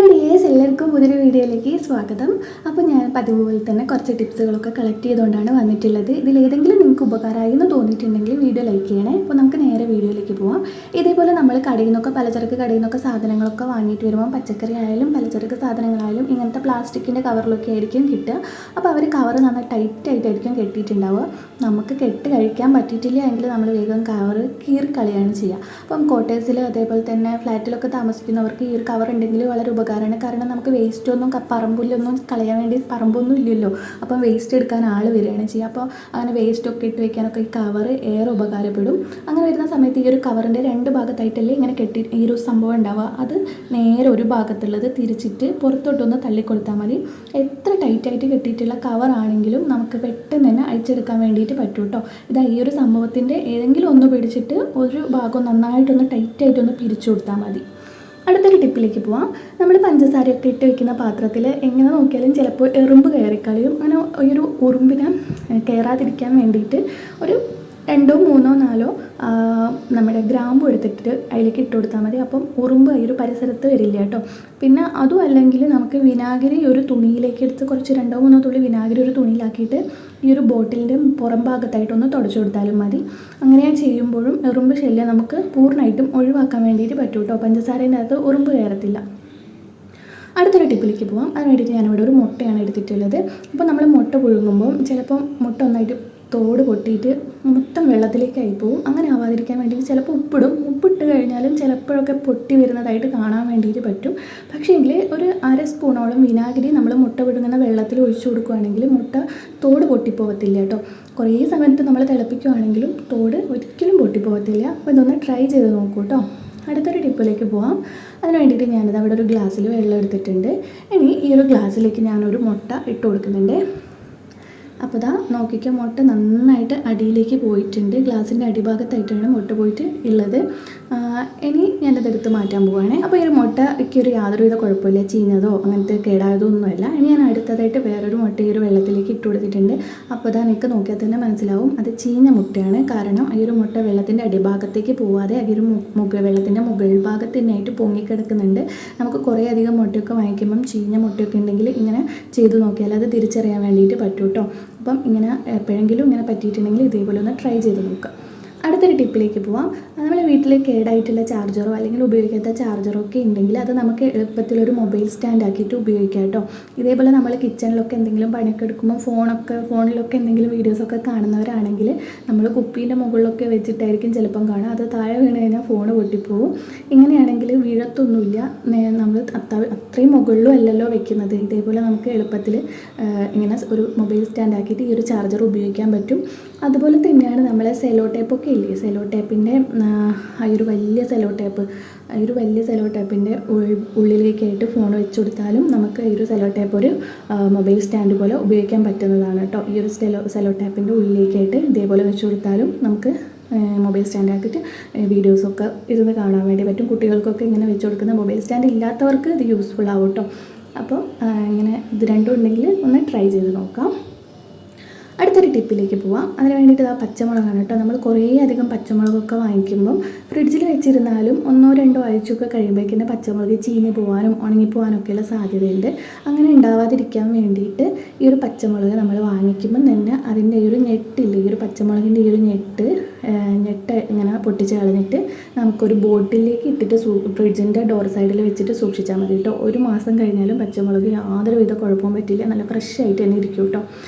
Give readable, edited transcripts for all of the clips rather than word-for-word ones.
Hello dears, എല്ലാവർക്കും പുതിയൊരു വീഡിയോയിലേക്ക് സ്വാഗതം. അപ്പോൾ ഞാൻ പതിവ് പോലെ തന്നെ കുറച്ച് ടിപ്സുകളൊക്കെ കളക്ട് ചെയ്തുകൊണ്ടാണ് വന്നിട്ടുള്ളത്. ഇതിലേതെങ്കിലും നിങ്ങൾക്ക് ഉപകാരമായി എന്ന് തോന്നിയിട്ടുണ്ടെങ്കിൽ വീഡിയോ ലൈക്ക് ചെയ്യണേ. അപ്പോൾ നമുക്ക് നേരെ വീഡിയോയിലേക്ക് പോവാം. ഇതേപോലെ നമ്മൾ കടയിൽ നിന്നൊക്കെ പലചരക്ക് കടയിൽ നിന്നൊക്കെ സാധനങ്ങളൊക്കെ വാങ്ങിയിട്ട് വരുമ്പോൾ പച്ചക്കറി ആയാലും പലചരക്ക് സാധനങ്ങളായാലും ഇങ്ങനത്തെ പ്ലാസ്റ്റിക്കിൻ്റെ കവറിലൊക്കെ ആയിരിക്കും കിട്ടുക. അപ്പോൾ അവർ കവർ നന്നായി ടൈറ്റായിട്ടായിരിക്കും കെട്ടിയിട്ടുണ്ടാവുക. നമുക്ക് കെട്ട് കഴിക്കാൻ പറ്റിയിട്ടില്ല എങ്കിൽ നമ്മൾ വേഗം കവർ കീറിക്കളിയാണ് ചെയ്യുക. അപ്പം ക്വാർട്ടേഴ്സിൽ അതേപോലെ തന്നെ ഫ്ലാറ്റിലൊക്കെ താമസിക്കുന്നവർക്ക് ഈ ഒരു കവർ ഉണ്ടെങ്കിൽ വളരെ ഉപകാരമാണ്. കാരണം നമുക്ക് വേസ്റ്റൊന്നും പറമ്പിലൊന്നും കളയാൻ വേണ്ടി പറമ്പൊന്നും ഇല്ലല്ലോ. അപ്പം വേസ്റ്റ് എടുക്കാൻ ആൾ വരികയാണ് ചെയ്യുക. അപ്പോൾ അങ്ങനെ വേസ്റ്റൊക്കെ ഇട്ട് വയ്ക്കാനൊക്കെ ഈ കവർ ഏറെ ഉപകാരപ്പെടും. അങ്ങനെ വരുന്ന സമയത്ത് ഈ ഒരു കവറിൻ്റെ രണ്ട് ഭാഗത്തായിട്ടല്ലേ ഇങ്ങനെ കെട്ടി ഈ ഒരു സംഭവം ഉണ്ടാവുക. അത് നേരെ ഒരു ഭാഗത്തുള്ളത് തിരിച്ചിട്ട് പുറത്തോട്ടൊന്ന് തള്ളിക്കൊടുത്താൽ മതി. എത്ര ടൈറ്റായിട്ട് കെട്ടിയിട്ടുള്ള കവറാണെങ്കിലും നമുക്ക് പെട്ടെന്ന് തന്നെ അഴിച്ചെടുക്കാൻ വേണ്ടിയിട്ട് പറ്റും കേട്ടോ. ഇതാ ഈ ഒരു സംഭവത്തിൻ്റെ ഏതെങ്കിലും ഒന്ന് പിടിച്ചിട്ട് ഒരു ഭാഗം നന്നായിട്ടൊന്ന് ടൈറ്റായിട്ടൊന്ന് പിരിച്ചു കൊടുത്താൽ മതി. അടുത്തൊരു ടിപ്പിലേക്ക് പോവാം. നമ്മൾ പഞ്ചസാരയൊക്കെ ഇട്ട് വെക്കുന്ന പാത്രത്തിൽ എങ്ങനെ നോക്കിയാലും ചിലപ്പോൾ എറുമ്പ് കയറിക്കളിയും. അങ്ങനെ ഈ ഒരു ഉറുമ്പിനെ കയറാതിരിക്കാൻ വേണ്ടിയിട്ട് ഒരു 2, 3, 4 നമ്മുടെ ഗ്രാമ്പു എടുത്തിട്ട് അതിലേക്ക് ഇട്ട് കൊടുത്താൽ മതി. അപ്പം ഉറുമ്പ് ഈ ഒരു പരിസരത്ത് വരില്ല കേട്ടോ. പിന്നെ അതും അല്ലെങ്കിൽ നമുക്ക് വിനാഗിരി ഒരു തുണിയിലേക്ക് എടുത്ത് കുറച്ച് 2, 3 തുള്ളി വിനാഗിരി ഒരു തുണിയിലാക്കിയിട്ട് ഈ ഒരു ബോട്ടിലിൻ്റെ പുറം ഭാഗത്തായിട്ടൊന്ന് തുടച്ചു കൊടുത്താലും മതി. അങ്ങനെ ചെയ്യുമ്പോഴും എറുമ്പ് ശല്യം നമുക്ക് പൂർണ്ണമായിട്ടും ഒഴിവാക്കാൻ വേണ്ടിയിട്ട് പറ്റും കേട്ടോ. പഞ്ചസാരേൻ്റെ അകത്ത് ഉറുമ്പ് കയറത്തില്ല. അടുത്തൊരു ടിപ്പിലേക്ക് പോകാം. അതിന് വേണ്ടിയിട്ട് ഞാനിവിടെ ഒരു മുട്ടയാണ് എടുത്തിട്ടുള്ളത്. അപ്പോൾ നമ്മൾ മുട്ട പുഴുങ്ങുമ്പം ചിലപ്പം മുട്ട ഒന്നായിട്ട് തോട് പൊട്ടിയിട്ട് മൊത്തം വെള്ളത്തിലേക്കായി പോവും. അങ്ങനെ ആവാതിരിക്കാൻ വേണ്ടിയിട്ട് ചിലപ്പോൾ ഉപ്പിട്ട് കഴിഞ്ഞാലും ചിലപ്പോഴൊക്കെ പൊട്ടി വരുന്നതായിട്ട് കാണാൻ വേണ്ടിയിട്ട് പറ്റും. പക്ഷേ എങ്കിൽ ഒരു 1/2 സ്പൂണോളം വിനാഗിരി നമ്മൾ മുട്ട പുഴുങ്ങുന്ന വെള്ളത്തിൽ ഒഴിച്ചു കൊടുക്കുകയാണെങ്കിൽ മുട്ട തോട് പൊട്ടിപ്പോകത്തില്ല കേട്ടോ. കുറേ സമയത്ത് നമ്മൾ തിളപ്പിക്കുകയാണെങ്കിലും തോട് ഒരിക്കലും പൊട്ടിപ്പോകത്തില്ല. അപ്പോൾ ഇതൊന്ന് ട്രൈ ചെയ്ത് നോക്കൂ കേട്ടോ. അടുത്തൊരു ടിപ്പിലേക്ക് പോകാം. അതിന് വേണ്ടിയിട്ട് ഞാനിത് അവിടെ ഒരു ഗ്ലാസ്സിൽ വെള്ളം എടുത്തിട്ടുണ്ട്. ഇനി ഈ ഒരു ഗ്ലാസ്സിലേക്ക് ഞാനൊരു മുട്ട ഇട്ട് കൊടുക്കുന്നുണ്ട്. അപ്പോൾ ഇതാ നോക്കിക്കുക, മുട്ട നന്നായിട്ട് അടിയിലേക്ക് പോയിട്ടുണ്ട്. ഗ്ലാസിൻ്റെ അടിഭാഗത്തായിട്ടാണ് മുട്ട പോയിട്ട് ഉള്ളത്. ഇനി ഞാനത് എടുത്ത് മാറ്റാൻ പോവുകയാണ്. അപ്പോൾ ഈ ഒരു മുട്ടയ്ക്ക് ഒരു യാതൊരുവിധ കുഴപ്പമില്ല, ചീഞ്ഞതോ അങ്ങനത്തെ കേടായതോ ഒന്നുമല്ല. ഇനി ഞാൻ അടുത്തതായിട്ട് വേറൊരു മുട്ട ഈ ഒരു വെള്ളത്തിലേക്ക് ഇട്ട് കൊടുത്തിട്ടുണ്ട്. അപ്പോൾ ഇതാ നിങ്ങൾക്ക് നോക്കിയാൽ തന്നെ മനസ്സിലാവും അത് ചീഞ്ഞ മുട്ടയാണ്. കാരണം ഈ ഒരു മുട്ട വെള്ളത്തിൻ്റെ അടിഭാഗത്തേക്ക് പോവാതെ ഈ ഒരു വെള്ളത്തിൻ്റെ മുകൾ ഭാഗത്ത് തന്നെയായിട്ട് പൊങ്ങിക്കിടക്കുന്നുണ്ട്. നമുക്ക് കുറേ അധികം മുട്ടയൊക്കെ വാങ്ങിക്കുമ്പം ചീഞ്ഞ മുട്ടയൊക്കെ ഉണ്ടെങ്കിൽ ഇങ്ങനെ ചെയ്ത് നോക്കിയാൽ അത് തിരിച്ചറിയാൻ വേണ്ടിയിട്ട് പറ്റും കേട്ടോ. അപ്പം ഇങ്ങനെ എപ്പോഴെങ്കിലും ഇങ്ങനെ പറ്റിയിട്ടുണ്ടെങ്കിൽ ഇതേപോലെ ഒന്ന് ട്രൈ ചെയ്ത് നോക്കുക. അടുത്തൊരു ടിപ്പിലേക്ക് പോവാം. നമ്മുടെ വീട്ടിൽ കേടായിട്ടുള്ള ചാർജറോ അല്ലെങ്കിൽ ഉപയോഗിക്കാത്ത ചാർജറോ ഒക്കെ ഉണ്ടെങ്കിൽ അത് നമുക്ക് എളുപ്പത്തിലൊരു മൊബൈൽ സ്റ്റാൻഡ് ആക്കിയിട്ട് ഉപയോഗിക്കാം കേട്ടോ. ഇതേപോലെ നമ്മൾ കിച്ചണിലൊക്കെ എന്തെങ്കിലും പണിയൊക്കെ എടുക്കുമ്പോൾ ഫോണിലൊക്കെ എന്തെങ്കിലും വീഡിയോസൊക്കെ കാണുന്നവരാണെങ്കിൽ നമ്മൾ കുപ്പീൻ്റെ മുകളിലൊക്കെ വെച്ചിട്ടായിരിക്കും ചിലപ്പം കാണുക. അത് താഴെ വീണ് കഴിഞ്ഞാൽ ഫോണ് പൊട്ടിപ്പോവും. ഇങ്ങനെയാണെങ്കിൽ വീഴത്തൊന്നുമില്ല. നമ്മൾ അത്രയും മുകളിലും അല്ലല്ലോ വെക്കുന്നത്. ഇതേപോലെ നമുക്ക് എളുപ്പത്തിൽ ഇങ്ങനെ ഒരു മൊബൈൽ സ്റ്റാൻഡ് ആക്കിയിട്ട് ഈ ഒരു ചാർജർ ഉപയോഗിക്കാൻ പറ്റും. അതുപോലെ തന്നെയാണ് നമ്മളെ സെലോ ടേപ്പൊക്കെ ഇല്ലേ, സെലോ ടേപ്പിൻ്റെ ഈ ഒരു വലിയ സെലോ ടേപ്പിൻ്റെ ഉള്ളിലേക്കായിട്ട് ഫോൺ വെച്ച് കൊടുത്താലും നമുക്ക് ഈ ഒരു സെലോ ടേപ്പ് ഒരു മൊബൈൽ സ്റ്റാൻഡ് പോലെ ഉപയോഗിക്കാൻ പറ്റുന്നതാണ് കേട്ടോ. ഈ ഒരു സെലോ ടേപ്പിൻ്റെ ഉള്ളിലേക്കായിട്ട് ഇതേപോലെ വെച്ച് കൊടുത്താലും നമുക്ക് മൊബൈൽ സ്റ്റാൻഡ് ആക്കിയിട്ട് വീഡിയോസൊക്കെ ഇരുന്ന് കാണാൻ വേണ്ടി പറ്റും. കുട്ടികൾക്കൊക്കെ ഇങ്ങനെ വെച്ച് കൊടുക്കുന്ന മൊബൈൽ സ്റ്റാൻഡ് ഇല്ലാത്തവർക്ക് ഇത് യൂസ്ഫുൾ ആവും കേട്ടോ. അപ്പോൾ ഇങ്ങനെ ഇത് രണ്ടും ഉണ്ടെങ്കിൽ ഒന്ന് ട്രൈ ചെയ്ത് നോക്കാം. അടുത്തൊരു ടിപ്പിലേക്ക് പോവാം. അതിന് വേണ്ടിയിട്ട് ഇതാ പച്ചമുളകാണ് കേട്ടോ. നമ്മൾ കുറേ അധികം പച്ചമുളകൊക്കെ വാങ്ങിക്കുമ്പം ഫ്രിഡ്ജിൽ വെച്ചിരുന്നാലും 1, 2 ആഴ്ചയൊക്കെ കഴിയുമ്പോഴേക്കും പച്ചമുളക് ചീഞ്ഞ് പോകാനും ഉണങ്ങിപ്പോകാനൊക്കെയുള്ള സാധ്യതയുണ്ട്. അങ്ങനെ ഉണ്ടാവാതിരിക്കാൻ വേണ്ടിയിട്ട് ഈ ഒരു പച്ചമുളക് നമ്മൾ വാങ്ങിക്കുമ്പം തന്നെ അതിൻ്റെ ഈ ഒരു ഞെട്ടില്ല, ഈ ഒരു പച്ചമുളകിൻ്റെ ഈ ഒരു ഞെട്ട് ഇങ്ങനെ പൊട്ടിച്ച് കളഞ്ഞിട്ട് നമുക്കൊരു ബോട്ടിലേക്ക് ഇട്ടിട്ട് ഫ്രിഡ്ജിൻ്റെ ഡോർ സൈഡിൽ വെച്ചിട്ട് സൂക്ഷിച്ചാൽ മതി കേട്ടോ. 1 മാസം കഴിഞ്ഞാലും പച്ചമുളക് യാതൊരുവിധ കുഴപ്പവും പറ്റില്ല, നല്ല ഫ്രഷ് ആയിട്ട് തന്നെ ഇരിക്കും കേട്ടോ.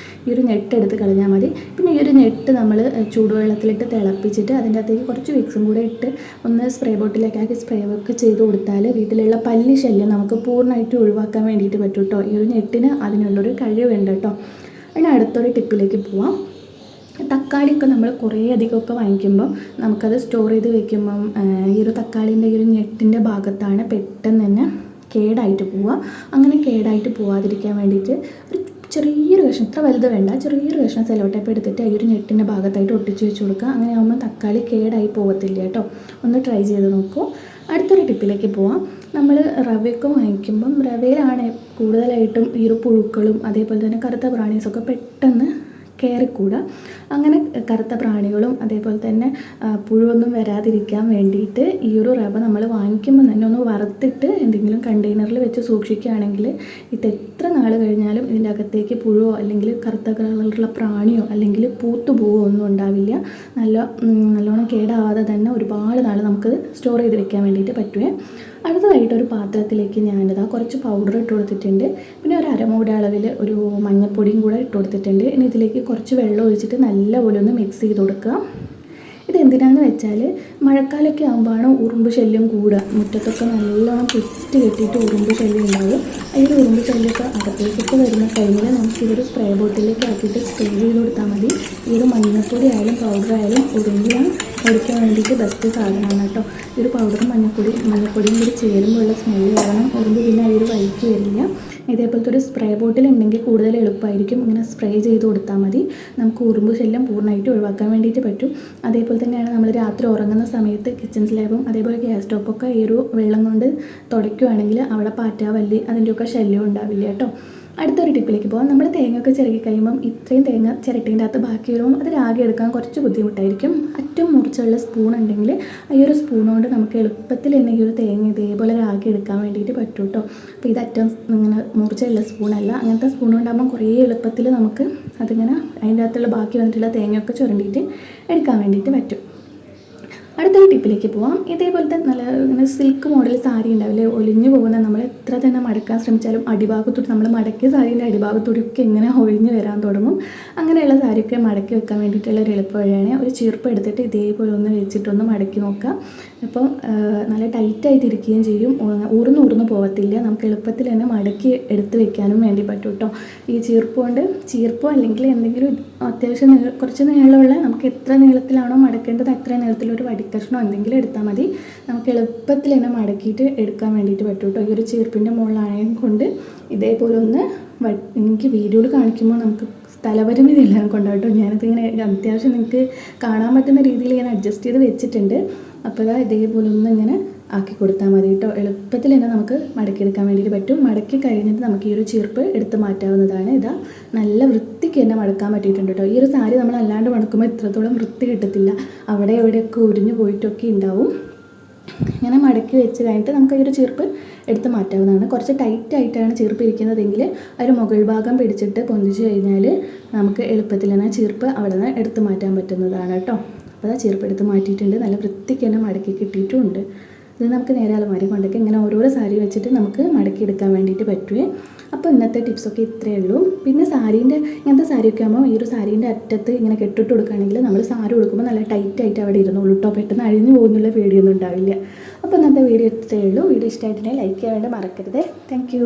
ഈ ഒരു ഞെട്ടെടുത്ത് കളഞ്ഞാൽ മതി. പിന്നെ ഈ ഒരു ഞെട്ട് നമ്മൾ ചൂടുവെള്ളത്തിലിട്ട് തിളപ്പിച്ചിട്ട് അതിൻ്റെ അകത്തേക്ക് കുറച്ച് വിക്സും കൂടെ ഇട്ട് ഒന്ന് സ്പ്രേ ബോട്ടിലേക്കാക്കി സ്പ്രേ ഒക്കെ ചെയ്ത് കൊടുത്താൽ വീട്ടിലുള്ള പല്ലി ശല്യം നമുക്ക് പൂർണ്ണമായിട്ട് ഒഴിവാക്കാൻ വേണ്ടിയിട്ട് പറ്റും കേട്ടോ. ഈ ഒരു ഞെട്ടിന് അതിനുള്ളൊരു കഴിവുണ്ട് കേട്ടോ. അതിന് അടുത്തൊരു ടിപ്പിലേക്ക് പോവാം. തക്കാളിയൊക്കെ നമ്മൾ കുറേ അധികമൊക്കെ വാങ്ങിക്കുമ്പം നമുക്കത് സ്റ്റോർ ചെയ്ത് വെക്കുമ്പം ഈ ഒരു തക്കാളീൻ്റെ ഈ ഒരു ഞെട്ടിൻ്റെ ഭാഗത്താണ് പെട്ടെന്ന് തന്നെ കേടായിട്ട് പോവുക. അങ്ങനെ കേടായിട്ട് പോവാതിരിക്കാൻ വേണ്ടിയിട്ട് ഒരു ചെറിയൊരു കഷ്ണം, ഇത്ര വലുത് വേണ്ട, ചെറിയൊരു കഷ്ണം സെലോ ടേപ്പ് എടുത്തിട്ട് ഈ ഒരു ഞെട്ടിൻ്റെ ഭാഗത്തായിട്ട് ഒട്ടിച്ച് വെച്ച് കൊടുക്കുക. അങ്ങനെ ആകുമ്പോൾ തക്കാളി കേടായി പോകത്തില്ല കേട്ടോ. ഒന്ന് ട്രൈ ചെയ്ത് നോക്കൂ. അടുത്തൊരു ടിപ്പിലേക്ക് പോവാം. നമ്മൾ റവയൊക്കെ വാങ്ങിക്കുമ്പം റവയിലാണ് കൂടുതലായിട്ടും ഈ ഒരു പുഴുക്കളും അതേപോലെ തന്നെ കറുത്ത പ്രാണീസൊക്കെ പെട്ടെന്ന് കയറിക്കൂടാ. അങ്ങനെ കറുത്ത പ്രാണികളും അതേപോലെ തന്നെ പുഴുവൊന്നും വരാതിരിക്കാൻ വേണ്ടിയിട്ട് ഈ ഒരു റവ നമ്മൾ വാങ്ങിക്കുമ്പോൾ തന്നെ ഒന്ന് വറുത്തിട്ട് എന്തെങ്കിലും കണ്ടെയ്നറിൽ വെച്ച് സൂക്ഷിക്കുകയാണെങ്കിൽ ഇത് എത്ര നാൾ കഴിഞ്ഞാലും ഇതിൻ്റെ അകത്തേക്ക് പുഴുവോ അല്ലെങ്കിൽ കറുത്ത കളറുള്ള പ്രാണിയോ അല്ലെങ്കിൽ പൂത്തുപോവോ ഒന്നും ഉണ്ടാവില്ല. നല്ലോണം കേടാവാതെ തന്നെ ഒരുപാട് നാൾ നമുക്ക് സ്റ്റോർ ചെയ്ത് വെക്കാൻ വേണ്ടിയിട്ട് പറ്റുമേ. അടുത്തതായിട്ട് ഒരു പാത്രത്തിലേക്ക് ഞാനിതാ കുറച്ച് പൗഡർ ഇട്ട് കൊടുത്തിട്ടുണ്ട്. പിന്നെ ഒരു അരമൂട അളവിൽ ഒരു മഞ്ഞൾപ്പൊടിയും കൂടെ ഇട്ട് കൊടുത്തിട്ടുണ്ട്. ഇനി ഇതിലേക്ക് കുറച്ച് വെള്ളം ഒഴിച്ചിട്ട് നല്ലപോലെ ഒന്ന് മിക്സ് ചെയ്ത് കൊടുക്കുക. ഇതെന്തിനാന്ന് വെച്ചാൽ മഴക്കാലമൊക്കെ ആകുമ്പോഴാണ് ഉറുമ്പ് ശല്യം കൂടുക. മുറ്റത്തൊക്കെ നല്ലോണം കുറ്റി കെട്ടിയിട്ട് ഉറുമ്പ് ശല്യം ഉണ്ടാവും. ഈ ഒരു ഉറുമ്പ് ശല്യമൊക്കെ അകത്തേക്കൊക്കെ വരുന്ന ടൈമിൽ നമുക്കിതൊരു സ്പ്രേ ബോട്ടിലേക്ക് ആക്കിയിട്ട് സ്പ്രേ ചെയ്ത് കൊടുത്താൽ മതി. ഈ ഒരു മഞ്ഞൾപ്പൊടി ആയാലും പൗഡർ ആയാലും ഉറുമ്പിനെ കഴിക്കാൻ വേണ്ടിയിട്ട് ബെസ്റ്റ് സാധനമാണ് കേട്ടോ. ഈ ഒരു പൗഡറും മഞ്ഞൾപ്പൊടിയും കൂടി ചേരുമ്പോഴുള്ള സ്മെല്ല് കാരണം ഉറുമ്പ് പിന്നെ ഈ ഒരു വഴിക്ക് വരില്ല. ഇതേപോലത്തെ ഒരു സ്പ്രേ ബോട്ടിൽ ഉണ്ടെങ്കിൽ കൂടുതൽ എളുപ്പമായിരിക്കും. ഇങ്ങനെ സ്പ്രേ ചെയ്ത് കൊടുത്താൽ മതി. നമുക്ക് ഉറുമ്പ് ശല്യം പൂർണ്ണമായിട്ട് ഒഴിവാക്കാൻ വേണ്ടിയിട്ട് പറ്റും. അതേപോലെ തന്നെയാണ് നമ്മൾ രാത്രി ഉറങ്ങുന്ന സമയത്ത് കിച്ചൺ സ്ലാബും അതേപോലെ ഗ്യാസ് സ്റ്റോപ്പൊക്കെ ഈ ഒരു വെള്ളം കൊണ്ട് തുടയ്ക്കുകയാണെങ്കിൽ അവിടെ പാറ്റ വല്ലി അതിൻ്റെയൊക്കെ ശല്യം ഉണ്ടാവില്ല കേട്ടോ. അടുത്തൊരു ടിപ്പിലേക്ക് പോകാം. നമ്മൾ തേങ്ങയൊക്കെ ചിരകി കഴിയുമ്പം ഇത്രയും തേങ്ങ ചിരട്ടീൻ്റെ അകത്ത് ബാക്കി വരുമ്പം അത് രാഗി എടുക്കാൻ കുറച്ച് ബുദ്ധിമുട്ടായിരിക്കും. അറ്റം മുറിച്ചുള്ള സ്പൂൺ ഉണ്ടെങ്കിൽ ഈ ഒരു സ്പൂൺ കൊണ്ട് നമുക്ക് എളുപ്പത്തിൽ തന്നെ ഈ ഒരു തേങ്ങ ഇതേപോലെ രാഗി എടുക്കാൻ വേണ്ടിയിട്ട് പറ്റും കേട്ടോ. അപ്പോൾ ഇത് അറ്റം ഇങ്ങനെ മുറിച്ചുള്ള സ്പൂണല്ല, അങ്ങനത്തെ സ്പൂൺ കൊണ്ടാകുമ്പോൾ കുറേ എളുപ്പത്തിൽ നമുക്ക് അതിങ്ങനെ അതിൻ്റെ അകത്തുള്ള ബാക്കി വന്നിട്ടുള്ള തേങ്ങയൊക്കെ ചുരണ്ടിയിട്ട് എടുക്കാൻ വേണ്ടിയിട്ട് പറ്റും. അടുത്തൊരു ടിപ്പിലേക്ക് പോവാം. ഇതേപോലത്തെ നല്ല ഇങ്ങനെ സിൽക്ക് മോഡൽ സാരി ഉണ്ടാവില്ലേ, ഒലിഞ്ഞു പോകുന്ന നമ്മൾ എത്ര തന്നെ മടക്കാൻ ശ്രമിച്ചാലും അടിഭാഗത്തോട്ട് നമ്മൾ മടക്കിയ സാരീൻ്റെ അടിഭാഗത്തോടെയൊക്കെ ഇങ്ങനെ ഒഴിഞ്ഞ് വരാൻ തുടങ്ങും. അങ്ങനെയുള്ള സാരിയൊക്കെ മടക്കി വെക്കാൻ വേണ്ടിയിട്ടുള്ള ഒരു എളുപ്പ വഴിയാണ് ഒരു ചീർപ്പ് എടുത്തിട്ട് ഇതേപോലെ ഒന്ന് വെച്ചിട്ടൊന്ന് മടക്കി നോക്കാം. അപ്പം നല്ല ടൈറ്റായിട്ട് ഇരിക്കുകയും ചെയ്യും, ഊർന്ന് പോകത്തില്ല. നമുക്ക് എളുപ്പത്തിൽ തന്നെ മടക്കി എടുത്ത് വെക്കാനും വേണ്ടി പറ്റും കേട്ടോ. ഈ ചീർപ്പോ അല്ലെങ്കിൽ എന്തെങ്കിലും അത്യാവശ്യം കുറച്ച് നീളമുള്ള നമുക്ക് എത്ര നീളത്തിലാണോ മടക്കേണ്ടത് അത്ര നീളത്തിലൊരു വടിക്കഷ്ണോ എന്തെങ്കിലും എടുത്താൽ മതി. നമുക്ക് എളുപ്പത്തിൽ തന്നെ മടക്കിയിട്ട് എടുക്കാൻ വേണ്ടിയിട്ട് പറ്റും കേട്ടോ. ഈ ഒരു ചീർപ്പിൻ്റെ മുകളിലാണെങ്കിൽ കൊണ്ട് ഇതേപോലെ ഒന്ന് എനിക്ക് വീഡിയോയിൽ കാണിക്കുമ്പോൾ നമുക്ക് സ്ഥലപരിമിതി എല്ലാം കൊണ്ടാട്ടോ ഞാനതിങ്ങനെ അത്യാവശ്യം നിങ്ങൾക്ക് കാണാൻ പറ്റുന്ന രീതിയിൽ ഞാൻ അഡ്ജസ്റ്റ് ചെയ്ത് വെച്ചിട്ടുണ്ട്. അപ്പോൾ ഇതേപോലെ ഒന്ന് ഇങ്ങനെ ആക്കി കൊടുത്താൽ മതി കേട്ടോ. എളുപ്പത്തിൽ തന്നെ നമുക്ക് മടക്കിയെടുക്കാൻ വേണ്ടിയിട്ട് പറ്റും. മടക്കി കഴിഞ്ഞിട്ട് നമുക്ക് ഈ ഒരു ചീർപ്പ് എടുത്ത് മാറ്റാവുന്നതാണ്. നല്ല വൃത്തിക്ക് തന്നെ മടക്കാൻ പറ്റിയിട്ടുണ്ട് കേട്ടോ. ഈ ഒരു സാരി നമ്മൾ അല്ലാണ്ട് മടക്കുമ്പോൾ ഇത്രത്തോളം വൃത്തി കിട്ടത്തില്ല, അവിടെ എവിടെയൊക്കെ ഉരിഞ്ഞു പോയിട്ടൊക്കെ ഉണ്ടാവും. ഇങ്ങനെ മടക്കി വെച്ച് കഴിഞ്ഞിട്ട് നമുക്ക് ഈ ഒരു ചീർപ്പ് എടുത്ത് മാറ്റാവുന്നതാണ്. കുറച്ച് ടൈറ്റായിട്ടാണ് ചീർപ്പ് ഇരിക്കുന്നതെങ്കിൽ ഒരു മുകൾ ഭാഗം പിടിച്ചിട്ട് പൊന്തിച്ച് കഴിഞ്ഞാൽ നമുക്ക് എളുപ്പത്തിൽ തന്നെ ചീർപ്പ് അവിടെ നിന്ന് എടുത്ത് മാറ്റാൻ പറ്റുന്നതാണ് കേട്ടോ. അപ്പോൾ ചീർപ്പ് എടുത്ത് മാറ്റിയിട്ടുണ്ട്. നല്ല വൃത്തിക്ക് തന്നെ മടക്കി കിട്ടിയിട്ടുമുണ്ട്. ഇത് നമുക്ക് നേരെ അലമാരി കൊണ്ടൊക്കെ ഇങ്ങനെ ഓരോരോ സാരി വെച്ചിട്ട് നമുക്ക് മടക്കിയെടുക്കാൻ വേണ്ടിയിട്ട് പറ്റുമേ. അപ്പോൾ ഇന്നത്തെ ടിപ്സൊക്കെ ഇത്രയേ ഉള്ളൂ. പിന്നെ ഇങ്ങനത്തെ സാരിയൊക്കെ ആകുമ്പോൾ ഈ ഒരു സാരീൻ്റെ അറ്റത്ത് ഇങ്ങനെ കെട്ടിട്ട് കൊടുക്കുകയാണെങ്കിൽ നമ്മൾ സാരി കൊടുക്കുമ്പോൾ നല്ല ടൈറ്റായിട്ട് അവിടെ ഇരുന്നുള്ളൂ കേട്ടോ. പെട്ടെന്ന് അഴിഞ്ഞു പോകുന്നുള്ള പേടിയൊന്നും ഉണ്ടാവില്ല. അപ്പോൾ ഇന്നത്തെ വീഡിയോ ഇത്രയേ ഉള്ളൂ. വീഡിയോ ഇഷ്ടമായിട്ടുണ്ടെങ്കിൽ ലൈക്ക് ചെയ്യാൻ വേണ്ടി മറക്കരുത്. താങ്ക്